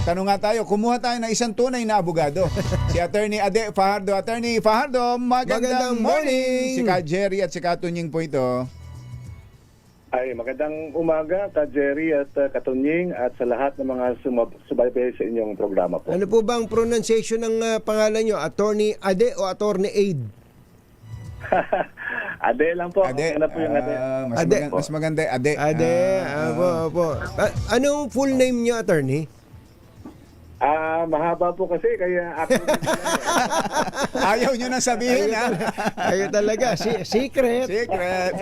tanong nga tayo, kumuha tayo ng isang tunay na abogado. Si Attorney Ade Fajardo. Attorney Fajardo, magandang morning! Si Ka Jerry at si Ka Tunying po ito. Ay, magandang umaga, Ka Jerry at Katunying at sa lahat ng mga subaybay sa inyong programa po. Ano po ba ang pronunciation ng pangalan nyo? Attorney Ade o Attorney Aid? Ade lang po. Ade, Ano po yung Ade? mas maganda Ade. Ade, po. Anong full name nyo, Attorney? Mahaba po kasi kaya ako Ayaw nyo na sabihin, ha? Kayo talaga, secret. Secret.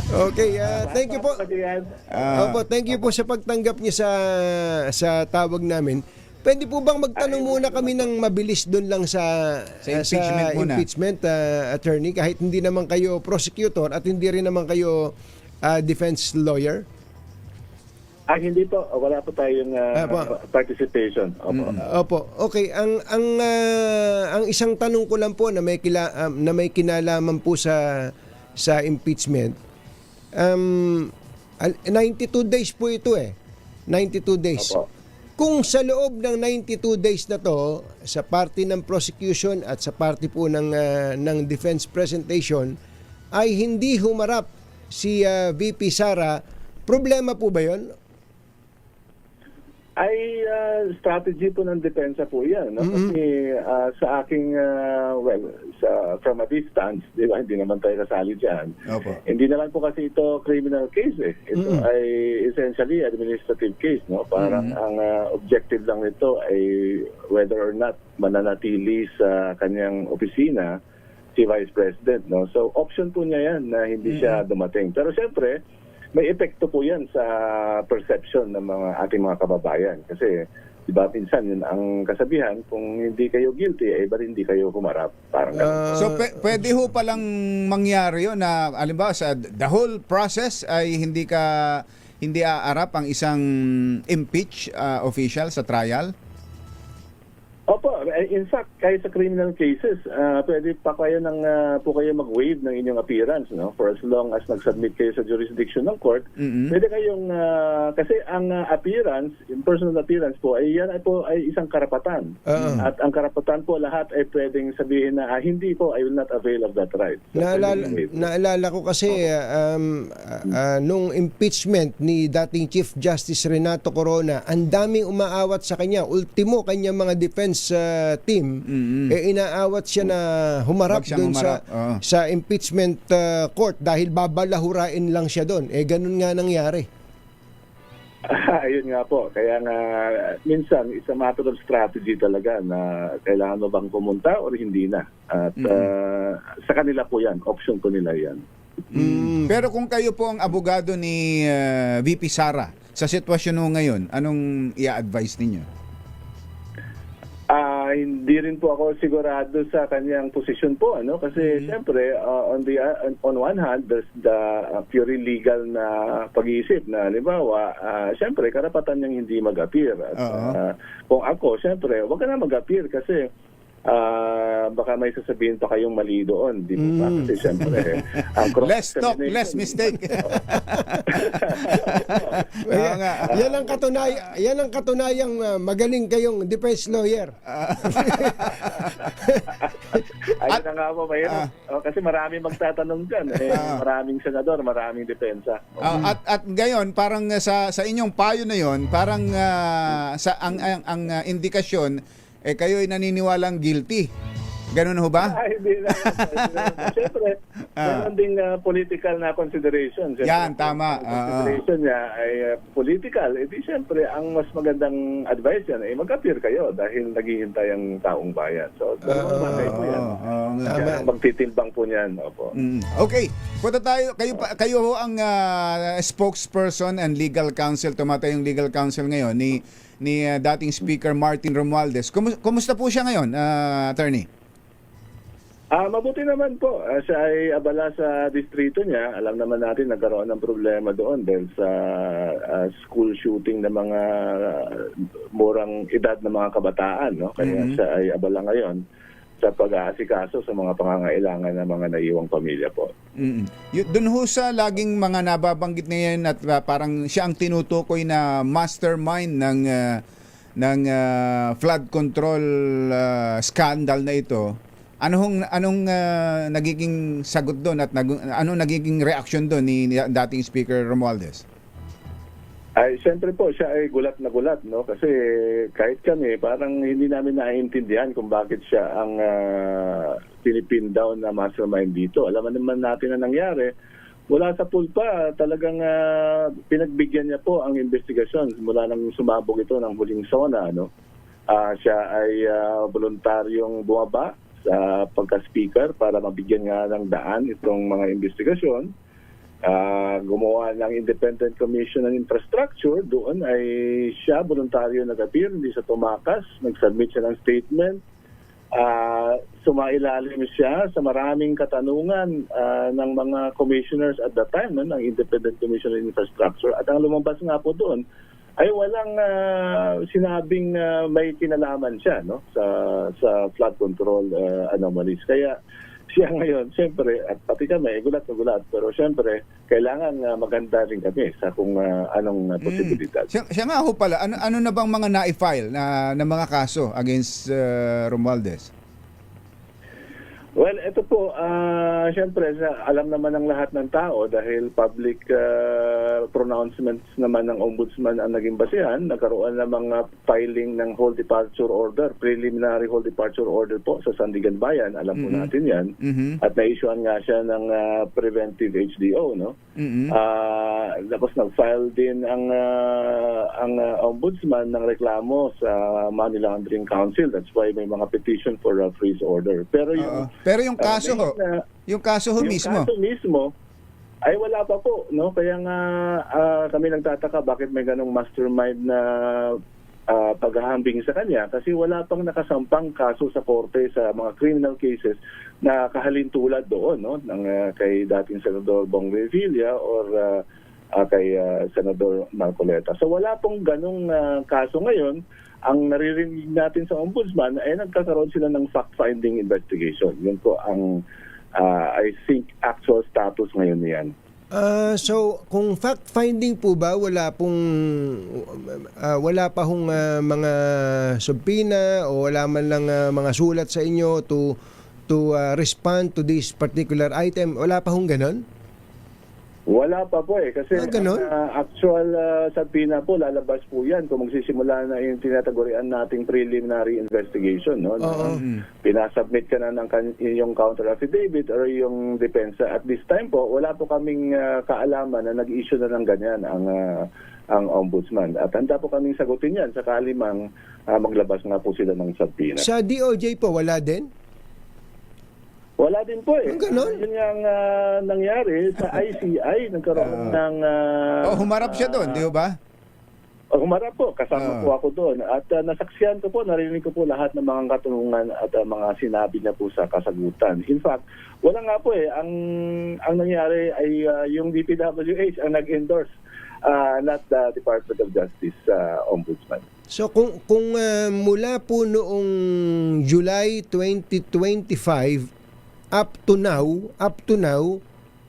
Okay, thank you po. Opo, thank you po sa pagtanggap niyo sa tawag namin. Pwede po bang magtanong muna kami ng mabilis doon lang sa impeachment muna. impeachment, attorney, kahit hindi naman kayo prosecutor at hindi rin naman kayo defense lawyer? hindi po. Wala po tayong participation. Opo. Opo. Okay, ang isang tanong ko lang po na may kinalaman po sa impeachment. 92 days po ito 92 days. Opo. Kung sa loob ng 92 days na to, sa party ng prosecution at sa party po ng defense presentation, ay hindi humarap si VP Sara, problema po ba yun? Ay strategy po ng depensa po yan. No? Kasi sa aking, from a distance, di ba, hindi naman tayo kasali dyan. Opo. Hindi naman po kasi ito criminal case Ito ay essentially administrative case. No? Parang ang objective lang nito ay whether or not mananatili sa kanyang opisina si Vice President. No? So option po niya yan na hindi siya dumating. Pero siyempre, may epekto po yan sa perception ng ating mga kababayan. Kasi, di ba, minsan yun ang kasabihan, kung hindi kayo guilty, iba rin hindi kayo humarap. Parang So, pwede ho palang mangyari yun na, alimbawa, sa the whole process ay hindi aarap ang isang impeach official sa trial? Opo, in fact, kahit sa criminal cases, pwede pa kayo po kayo mag-waive ng inyong appearance, no? For as long as nag-submit kayo sa jurisdiction ng court, pwede kayong, kasi ang appearance, in personal appearance po, yan ay isang karapatan. At ang karapatan po, lahat ay pwedeng sabihin na, hindi po, I will not avail of that right. So, Naalala ko kasi, nung impeachment ni dating Chief Justice Renato Corona, ang daming umaawat sa kanya. Ultimo, kanyang mga defense team, inaawat siya na humarap doon sa impeachment court dahil babalahurain lang siya doon. Ganun nga nangyari. Ayun nga po. Kaya nga, minsan, it's a matter of strategy talaga na kailangan mo bang pumunta o hindi na. At sa kanila po yan. Option po nila yan. Pero kung kayo po ang abogado ni VP Sara, sa sitwasyon mo ngayon, anong i-advise ninyo? Hindi rin po ako sigurado sa kanyang posisyon po, kasi siyempre on one hand there's the purely legal na pag-iisip na halimbawa siyempre karapatan niyang hindi mag-appear at kung ako siyempre wag ka na mag-appear kasi baka may sasabihin pa kayong mali doon, di po ba? Kasi siyempre less talk, less mistake. Yan ang katunayang magaling kayong defense lawyer. Ayun na nga po, mahirap. Kasi maraming magtatanong dyan. Maraming senador, maraming depensa. At ngayon, parang sa inyong payo na yon, parang ang indikasyon, kayo ay naniniwalang guilty. Ganun ho ba? Hindi na. Siyempre, meron ding political na consideration. Siyempre, yan, tama. Consideration niya ay political. Di siyempre, ang mas magandang advice yan ay mag-appear kayo dahil naghihintay ang taong bayan. So, dalawang bagay po yan. Magtitimbang po niyan. Opo. Okay. Punta tayo. Kayo ho ang spokesperson and legal counsel. Tumatay yung legal counsel ngayon ni dating Speaker Martin Romualdez. Kumusta po siya ngayon, attorney? Mabuti naman po. Siya ay abala sa distrito niya. Alam naman natin nagkaroon ng problema doon dahil sa school shooting ng mga murang edad ng mga kabataan. No? Kaya siya ay abala ngayon sa pag-aasikaso sa mga pangangailangan ng mga naiwang pamilya po. Doon ho sa laging mga nababanggit na yan at parang siya ang tinutukoy na mastermind flood control scandal na ito, anong nagiging sagot doon at anong nagiging reaction doon ni dating Speaker Romualdez? Ay, siyempre po, siya ay gulat na gulat, no? Kasi kahit kami, parang hindi namin naiintindihan kung bakit siya ang pinipin down na mastermind dito. Alam naman natin na nangyari. Mula sa pulpa, talagang pinagbigyan niya po ang investigasyon mula nang sumabog ito ng huling SONA, no? Siya ay voluntaryong bumaba sa pagka-speaker para mabigyan nga ng daan itong mga investigasyon. Gumawa ng Independent Commission on Infrastructure. Doon ay siya voluntaryo nag-appear, hindi siya tumakas, nag-submit siya ng statement. Sumailalim siya sa maraming katanungan ng mga commissioners at that time, no, ng Independent Commission on Infrastructure. At ang lumabas nga po doon ay walang sinabing may kinalaman siya, no, sa flood control anomalies. Kaya siya ngayon, siyempre, at pati kami, gulat na gulat. Pero siyempre, kailangan maganda rin kami sa kung anong posibilidad. Siya nga ho pala, ano na bang mga na-file na mga kaso against Romualdez? Well, ito po, siyempre, alam naman ng lahat ng tao dahil public pronouncements naman ng ombudsman ang naging basihan. Nagkaroon ng mga filing ng whole departure order, preliminary whole departure order po sa Sandigan Bayan. Alam po natin yan. At na-issuean nga siya ng preventive HDO, no? Tapos nag-file din ang ombudsman ng reklamo sa Money Laundering Council. That's why may mga petition for a freeze order. Pero yung kaso yung kaso mismo. Yung kaso mismo ay wala pa po, no? Kaya nga kami nagtataka bakit may ganong mastermind na paghahambing sa kanya kasi wala pang nakasampang kaso sa korte sa mga criminal cases na kahalintulad doon, no, ng kay dating Senador Bong Revilla or kay Senador Marcoleta. So wala pong ganong kaso ngayon. Ang naririnig natin sa ombudsman ay nagkakaroon sila ng fact-finding investigation. Yun po ang I think actual status ngayon niyan. So kung fact-finding po ba, wala pa hong mga subpoena o wala man lang mga sulat sa inyo to respond to this particular item? Wala pa hong ganon? Wala pa po kasi actual subpoena po lalabas po yan kung magsisimula na yung tinatagurian nating preliminary investigation, no? Pinasubmit ka na ng yung counter affidavit or yung depensa. At this time po wala po kaming kaalaman na nag-issue na ng ganyan ang ombudsman. At handa po kaming sagutin yan sakali mang maglabas nga po sila ng subpoena. Sa DOJ po wala din? Wala din po Ganon? Yun yung nangyari sa ICI. Nagkaroon ng... humarap siya doon, di ba? Humarap po. Kasama po ako doon. At nasaksihan ko po, narinig ko po lahat ng mga katanungan at mga sinabi niya po sa kasagutan. In fact, wala nga po ang nangyari ay yung DPWH ang nag-endorse, not the Department of Justice Ombudsman. So kung mula po noong July 2025 up to now,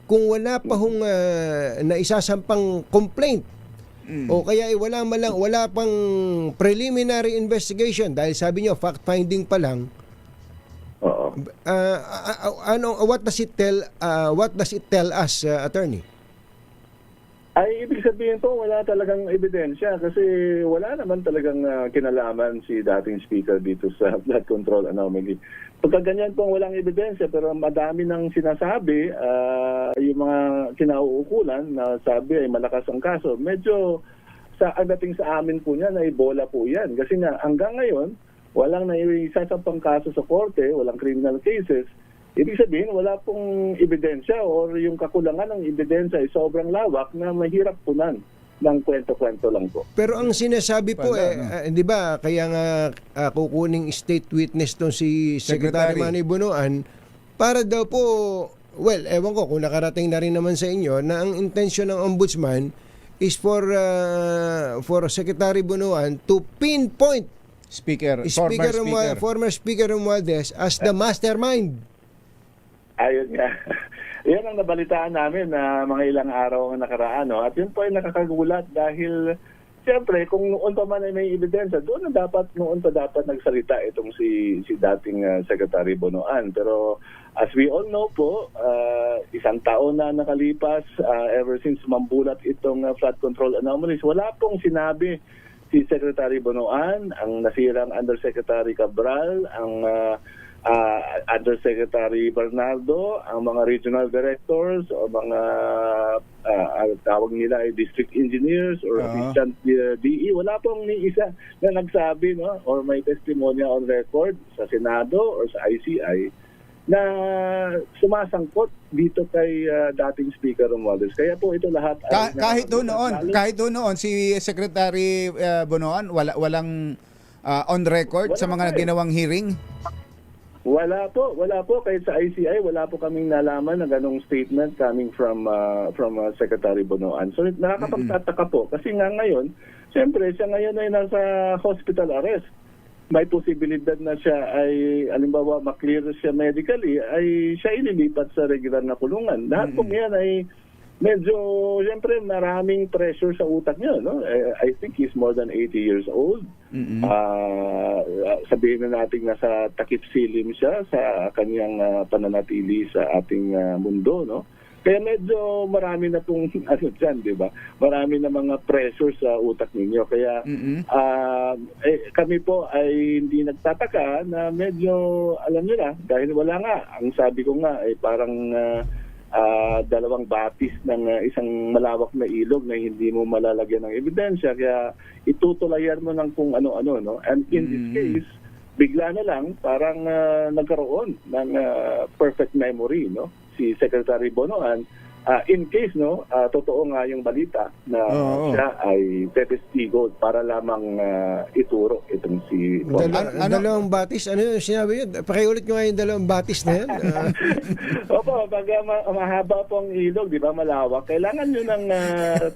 kung wala pa hong naisasampang complaint o kaya wala pang preliminary investigation dahil sabi niyo fact-finding pa lang. Oo. What does it tell us, attorney? Ay, ibig sabihin po, wala talagang ebidensya kasi wala naman talagang kinalaman si dating speaker dito sa flood control anomaly. Pagka ganyan po walang ebidensya pero madami nang sinasabi, yung mga kinauukulan na sabi ay malakas ang kaso, medyo ang dating sa amin po niya na ibola po yan. Kasi nga hanggang ngayon, walang naisasampang kaso sa korte, walang criminal cases. Ibig sabihin, wala pong ebidensya or yung kakulangan ng ebidensya ay sobrang lawak na mahirap punan ng kwento-kwento lang po. Pero ang sinasabi po, di ba, kaya nga kukuning state witness to si Secretary Manny Bonoan para daw po, well, ewan ko kung nakarating na rin naman sa inyo na ang intensyon ng ombudsman is for Secretary Bonoan to pinpoint former Speaker Romualdez as the mastermind. Ayun nga. Yan ang nabalitaan namin na mga ilang araw ang nakaraan. No? At yun po ay nakakagulat dahil siyempre, kung noon pa man ay may ebidensya, noon pa dapat nagsalita itong si dating Secretary Bonoan. Pero as we all know po, isang taon na nakalipas, ever since mambulat itong flood control anomalies, wala pong sinabi si Secretary Bonoan, ang nasirang Undersecretary Cabral, ang Undersecretary Bernardo, ang mga regional directors o mga tawag nila ay district engineers or assistant DE. Wala pong ni isa na nagsabi, no, or may testimonya on record sa Senado or sa ICI na sumasangkot dito kay dating Speaker Romualdez. Kaya po ito lahat ay Kahit doon noon si Secretary Bonoan walang on record sa mga ginawang hearing. Wala po. Kahit sa ICI, wala po kaming nalaman na ganong statement coming from Secretary Bonoan. So nakakapagtataka po. Kasi nga ngayon, siyempre, siya ngayon ay nasa hospital arrest. May posibilidad na siya ay, alimbawa, maklear siya medically, ay siya ililipat sa regular na kulungan. Lahat po yan ay medyo, siyempre, maraming pressure sa utak niya. No? I think he's more than 80 years old. Sabihin na natin nasa takip silim siya sa kanyang pananatili sa ating mundo. No? Kaya medyo marami na pong dyan, di ba? Marami na mga pressure sa utak ninyo. Kaya kami po ay hindi nagtataka na medyo, alam nyo na, dahil wala nga. Ang sabi ko nga ay parang dalawang batis ng isang malawak na ilog na hindi mo malalagyan ng ebidensya. Kaya itutulayan mo ng kung ano-ano. No? And in this case, bigla na lang parang nagkaroon ng perfect memory, no? Si Secretary Bonoan, in case, no, totoo nga yung balita na siya ay testigo para lamang ituro itong si Dalawang batis, ano yung sinabi yun? Pakiulit nyo nga yung dalawang batis na yan. Opo, pag mahaba po ang ilog, di ba, malawak, kailangan nyo ng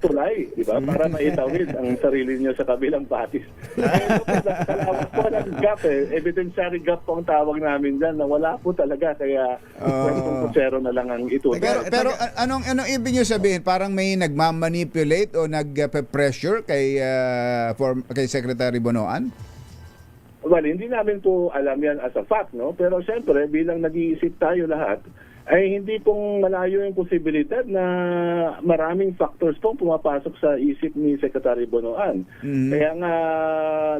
tulay, di ba, para maitawid ang sarili nyo sa kabilang batis. Kalawak po ng gap, evidentiary gap po ang tawag namin dyan, na wala po talaga, kaya 0.0 na lang ang ituro. Pero anong ibig niyo sabihin? Parang may nagmamanipulate o nagpe-pressure kay Secretary Bonoan? Well, hindi namin po alam yan as a fact, no? Pero siyempre, bilang nag-iisip tayo lahat, ay hindi pong malayo yung posibilidad na maraming factors pong pumapasok sa isip ni Secretary Bonoan. Kaya nga,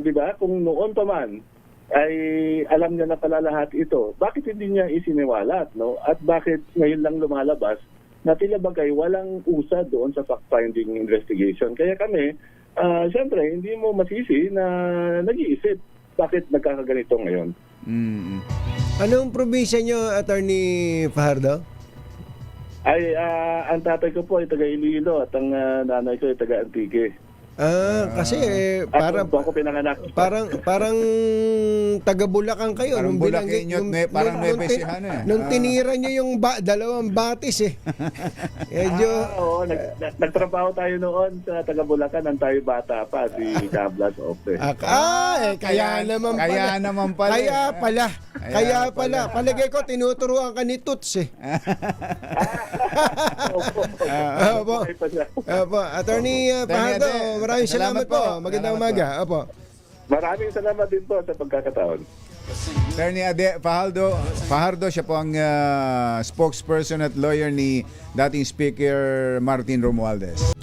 di ba, kung noon pa man, ay alam niya na pala lahat ito, bakit hindi niya isiniwalat, no? At bakit ngayon lang lumalabas na tila bagay walang usad doon sa fact-finding investigation. Kaya kami, siyempre, hindi mo masisi na nag-iisip bakit nagkakaganito ngayon. Anong probinsya nyo, Attorney Fajardo? Ay, ang tatay ko po ay taga Iloilo at ang nanay ko ay taga Antique. Kasi Parang ako pinanganak. parang taga Bulacan kayo Parang nung Bulacan parang Nueva Ecija na eh. Nung tinira niyo yung dalawang batis medyo Oo, nagtrabaho tayo noon sa taga Bulacan nang tayo bata pa, si Cablas Opte. kaya naman pala. Kaya pala. Palagay ko tinuturuan ka ni Toots Opo, Attorney Fajardo, maraming salamat po. Magandang umaga. Opo. Maraming salamat din po sa pagkakataon. Attorney Fajardo, siya po ang spokesperson at lawyer ni dating Speaker Martin Romualdez.